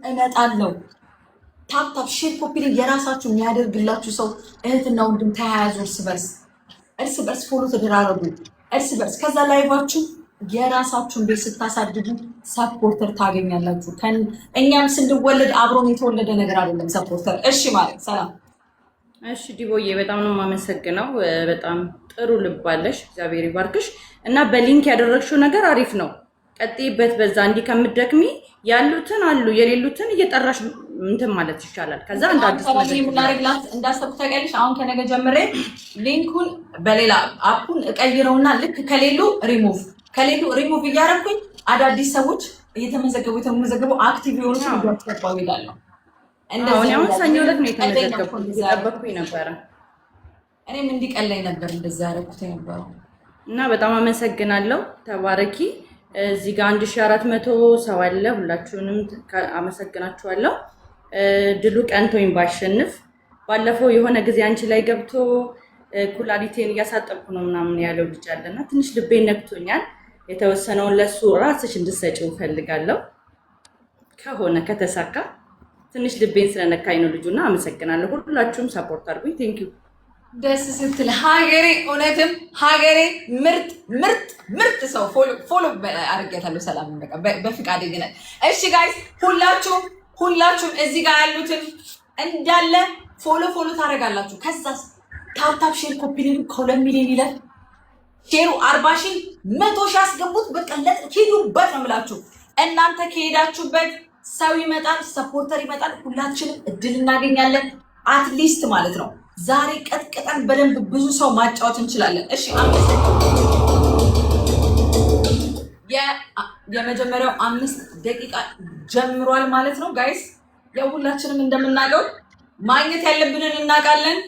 እመጣለሁ። ታፕታፕ ሼር ኮፒ የራሳችሁ የሚያደርግላችሁ ሰው እህትና ወንድም ተያያዙ። እርስ በርስ ፎሎ ተደራረጉ። እርስ በርስ ከዛ ላይቫችሁ የራሳችሁን ቤት ስታሳድጉ ሰፖርተር ታገኛላችሁ። እኛም ስንወለድ አብሮን የተወለደ ነገር አይደለም ሰፖርተር። እሺ ማለት ሰላም። እሺ ዲቦዬ በጣም ነው የማመሰግነው። በጣም ጥሩ ልብ አለሽ፣ እግዚአብሔር ይባርክሽ። እና በሊንክ ያደረግሽው ነገር አሪፍ ነው፣ ቀጥይበት። በዛ እንዲህ ከምትደክሚ ያሉትን አሉ የሌሉትን እየጠራሽ እንትን ማለት ይቻላል። ከዛ እንዳድስ ምናረግላት እንዳሰብኩ ታውቂያለሽ። አሁን ከነገ ጀምሬ ሊንኩን በሌላ አፑን እቀይረውና ልክ ከሌሉ ሪሙቭ እያደረኩኝ አዳዲስ ሰዎች እየተመዘገቡ አክቲቭ የሆኑት ያስገባው ይላል። አሁን ሰኞ ዕለት ነው የተመዘገቡት፣ እየጠበኩኝ ነበረ። እኔም እንዲቀለኝ ነበር እንደዛ ያደረኩት የነበረው። እና በጣም አመሰግናለሁ። ተባረኪ። እዚህ ጋር 1400 ሰው አለ። ሁላችሁንም አመሰግናችኋለሁ። ድሉ ቀንቶኝ ባሸንፍ። ባለፈው የሆነ ጊዜ አንቺ ላይ ገብቶ ኩላሊቴን እያሳጠብኩ ነው ምናምን ያለው ልጅ አለና ትንሽ ልቤን ነክቶኛል። የተወሰነውን ለሱ ራስሽ እንድትሰጪው ፈልጋለሁ። ከሆነ ከተሳካ ትንሽ ልቤን ስለነካኝ ነው ልጁና አመሰግናለሁ። ሁላችሁም ሰፖርት አድርጉኝ። ቴንክ ዩ። ደስ ስትል ሀገሬ፣ እውነትም ሀገሬ ምርጥ ሰው ፎሎ አድርጌያታለሁ። ሰላም በቃ በፍቃደኝነት። እሺ ጋይስ ሁላችሁም እዚህ ጋር ያሉትን እንዳለ ፎሎ ታደርጋላችሁ። ከዛስ ታፕታፕ ሼር ኮፒ ሊንክ ከ2 ሚሊዮን ይለፍ ሼሩ 40 ሺህ 100 ሺህ አስገቡት። በቃ ሂዱበት ነው የምላችሁ። እናንተ ከሄዳችሁበት ሰው ይመጣል፣ ሰፖርተር ይመጣል። ሁላችንም እድል እናገኛለን። አትሊስት ማለት ነው ዛሬ ቀጥቀጠን በደንብ ብዙ ሰው ማጫወት እንችላለን። እሺ የመጀመሪያው 5 ደቂቃ ጀምሯል ማለት ነው ጋይስ። የሁላችንም እንደምናገው ማግኘት ያለብንን እናውቃለን።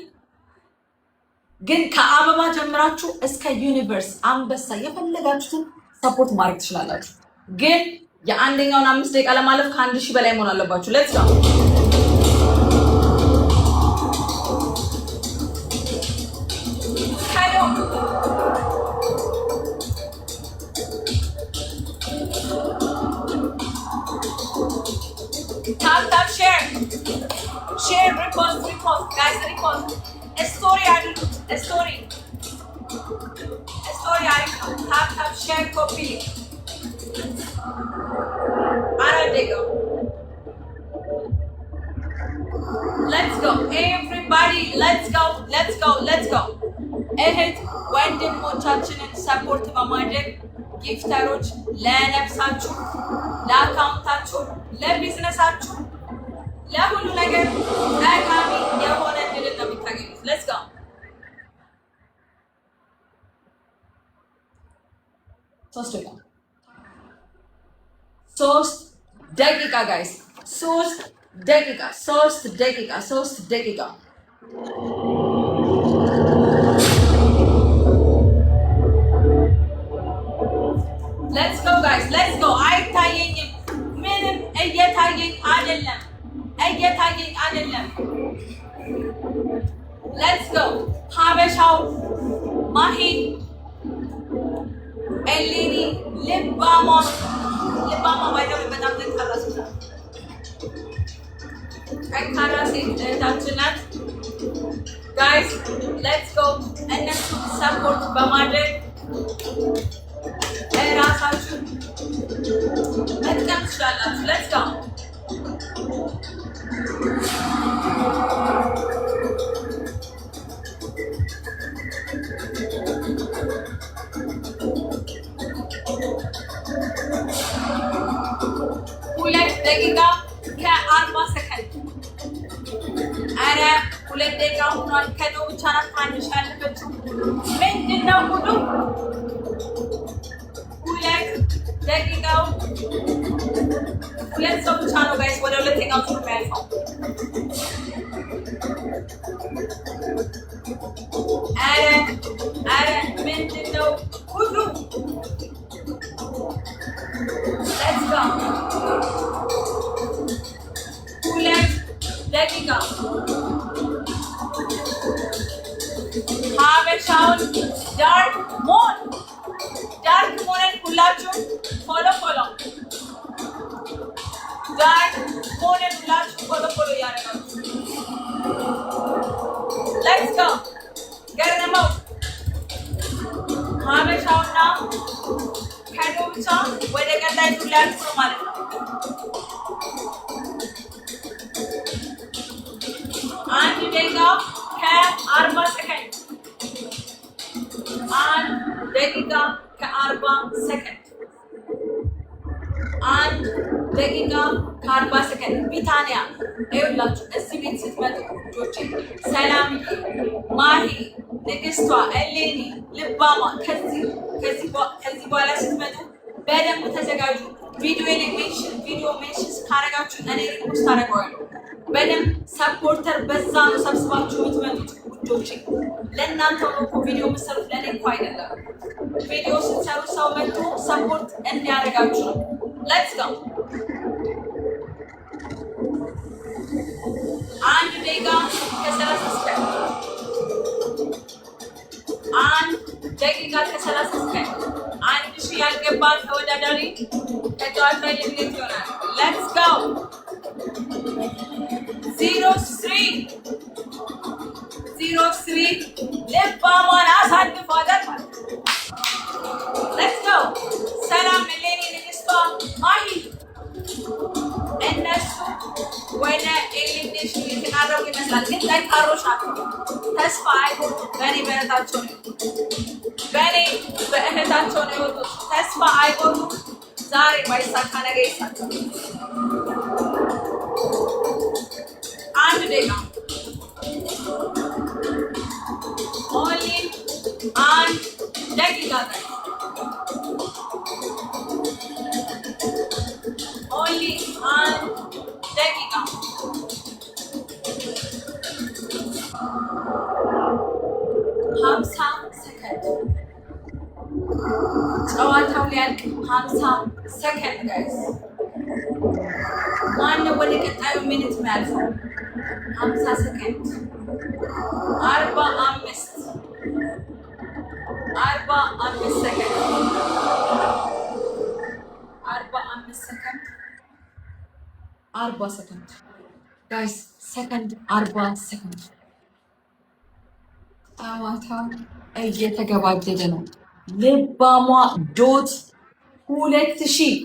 ግን ከአበባ ጀምራችሁ እስከ ዩኒቨርስ አንበሳ የፈለጋችሁትን ሰፖርት ማድረግ ትችላላችሁ። ግን የአንደኛውን 5 ደቂቃ ለማለፍ ከ1000 በላይ መሆን አለባችሁ። ሌትስ ነው Tap share repost guys, repost a story tap share copy let's go everybody, let's go እህት ወንድሞቻችንን ሰፖርት በማድረግ ጊፍተሮች ለነፍሳችሁ፣ ለአካውንታችሁ፣ ለቢዝነሳችሁ፣ ለሁሉ ነገር ጠቃሚ የሆነ ድል ነው የምታገኙት። ሌትስ ጎ 3 ደቂቃ ጋይስ 3 ደቂቃ Let's go guys, let's go. አይታየኝም፣ ምንም እየታየኝ አይደለም። Let's go. ሀበሻው ማሂ ኤሊኒ ልባማ ባይደው በጣም ጠንካራ ሴት እህታችን ናት። Guys, let's go. እነሱ ሰፖርት በማድረግ ራሳችሁ መጥቀም ትችላላችሁ። ሌትስ ጎ ሁለት ደቂቃ ከ40 ሰከንድ። ኧረ 2 ደቂቃ ሆኗል። ከዶ ብቻ ናት አንሽ ያለፈችው። ምንድን ነው ጉዱ? ደቂቃው 2 ሰው ብቻ ነው ጋይስ። ወደ 2ኛው ዙር የሚያልፈው ኧረ ምንድን ነው ሁሉ? ሌትስ ጎ 2 ደቂቃ ሀበሻውን ዳርክ ሞንን ሁላችሁም ፎሎ ዳርክ ሆነን ብላችሁ ፎሎ እያደረጋችሁ ሌትስ ጎ ገረመው ሀበሻውና ከዶብቻ ወደ ቀጣይ ዙር ሊያልፉ ነው ማለት ነው። አንድ ደቂቃ ከ40 ሰከንድ 1 ደቂቃ ከ40 ሰከንድ 1 ደቂቃ ከ40 ሰከንድ ቢታንያ ይኸውላችሁ እዚህ ቤት ስትመጡ ልጆቼ ሰላምዬ፣ ማሂ፣ ንግስቷ፣ እሌኒ፣ ልባማ ከዚህ በኋላ ስትመጡ በደንብ ተዘጋጁ። ቪዲዮ ሜንሽን ካረጋችሁ እኔ ሪፖስት አደርገዋለሁ። በደንብ ሰፖርተር በዛ ነው ሰብስባችሁ የምትመጡት ልጆቼ። ለእናንተ ነው እኮ ቪዲዮ የምትሰሩት፣ ለእኔ እኮ አይደለም። ቪዲዮ ስትሰሩ ሰው መጥቶ ሰፖርት እንዲያደርጋችሁ ነው። ሌትስ ጎ 1 ደቂቃ ከ30 ሰከንድ 1 ደቂቃ ከ30 ሰከንድ 1000 ያልገባ ተወዳዳሪ ከጨዋታ የሚለት ይሆናል። ሌትስ ጎ 03 ልባሟን አሳልፏታል ማለት ነው። ሌትስ ጎ ሰላም እሌኒ፣ ንግስቷ፣ ማሂ እነሱ ወደ ኤሊሚኔሽን የተቃረቡ ይመስላል፣ ግን ጠንካሮች ናቸው። ተስፋ አይቆርጡም። በእኔ በእህታቸው ነው የወጡት። ተስፋ አይቆርጡም። ዛሬ ባይሳካ ነገ ይሳካል። 1 ደቂቃ ኦንሊ 1 ደቂቃ ኦንሊ 1 ደቂቃ 50 ሰከንድ ጨዋታው ሊያልቅ 50 ሰከንድ ጋይስ። ማነው ወደ ቀጣዩ ሚኒት የሚያልፈው? 50 ሰከንድ 45 ሰከንድ 45 ሰከንድ 40 ሰከንድ ጋይስ፣ ሰከንድ 40 ሰከንድ። ጨዋታው እየተገባደደ ነው። ልባሟ ዶት 2000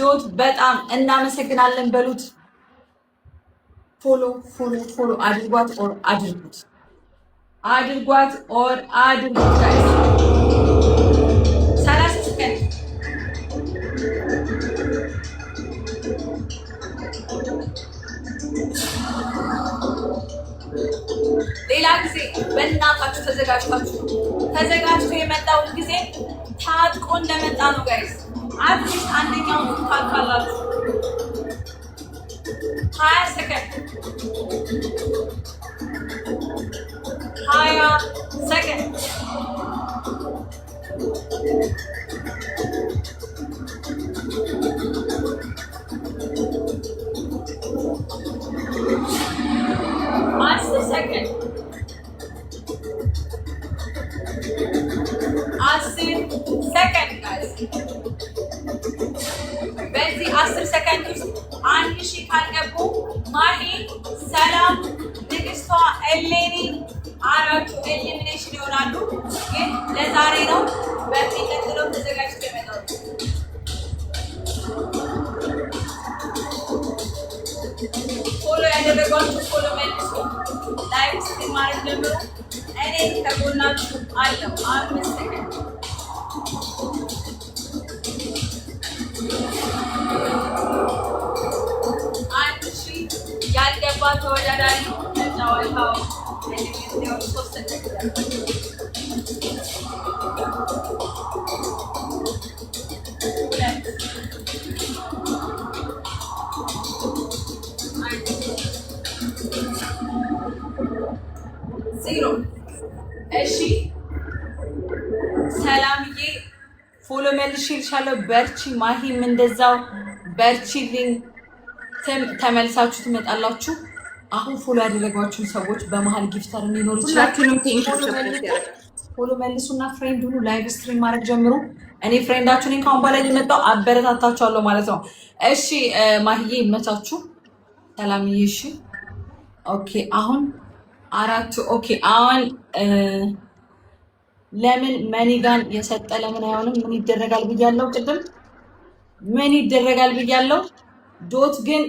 ዶት በጣም እናመሰግናለን በሉት። ፎሎ አድርጓት ኦር አድርጉት ጋይስ። 30 ሰከንድ ሌላ ጊዜ በእናታችሁ ተዘጋጅቶ የመጣውን ጊዜ ታጥቆ እንደመጣ ነው ጋይስ። አትሊስት አንደኛውን ታልካላችሁ። 20 ሰከንድ 20 ሰከንድ 10 ሰከንድ 10 ሰከንድ ጋይስ። በዚህ 10 ሰከንድ ውስጥ 1000 ካልገቡ ማሂ፣ ሰላም፣ ንግስቷ፣ እሌኒ አራቱ ኤሊሚኔሽን ይሆናሉ። ግን ለዛሬ ነው። በሚቀጥለው ተዘጋጅቶ ይመጣሉ። ፎሎ ያደረጓችሁ ፎሎ መልሱ። ላይክ ስትሪም ማድረግ ጀምሮ እኔ ከጎናችሁ አለው። 5 ሰከንድ 1000 ያልገባ ተወዳዳሪ ተጫዋታው ኤሊሚኔሽን 3 ሰከንድ 0 እሺ ሰላምዬ ፎሎ መልሼልሻለሁ። በርቺ። ማሂም እንደዛው በርቺልኝ። ተመልሳችሁ ትመጣላችሁ። አሁን ፎሎ ያደረጓችሁን ሰዎች በመሀል ጊፍተር ሊኖር ይችላል። ፎሎ መልሱና ፍሬንድ ሁሉ ላይቭ ስትሪም ማድረግ ጀምሩ። እኔ ፍሬንዳችሁ ነኝ። ካሁን በላይ የመጣው አበረታታችኋለሁ ማለት ነው። እሺ ማህዬ ይመቻችሁ። ሰላምዬ እሺ ኦኬ። አሁን አራቱ ኦኬ። አሁን ለምን መኒጋን የሰጠ ለምን አይሆንም? ምን ይደረጋል ብያለሁ ቅድም። ምን ይደረጋል ብያለሁ። ዶት ግን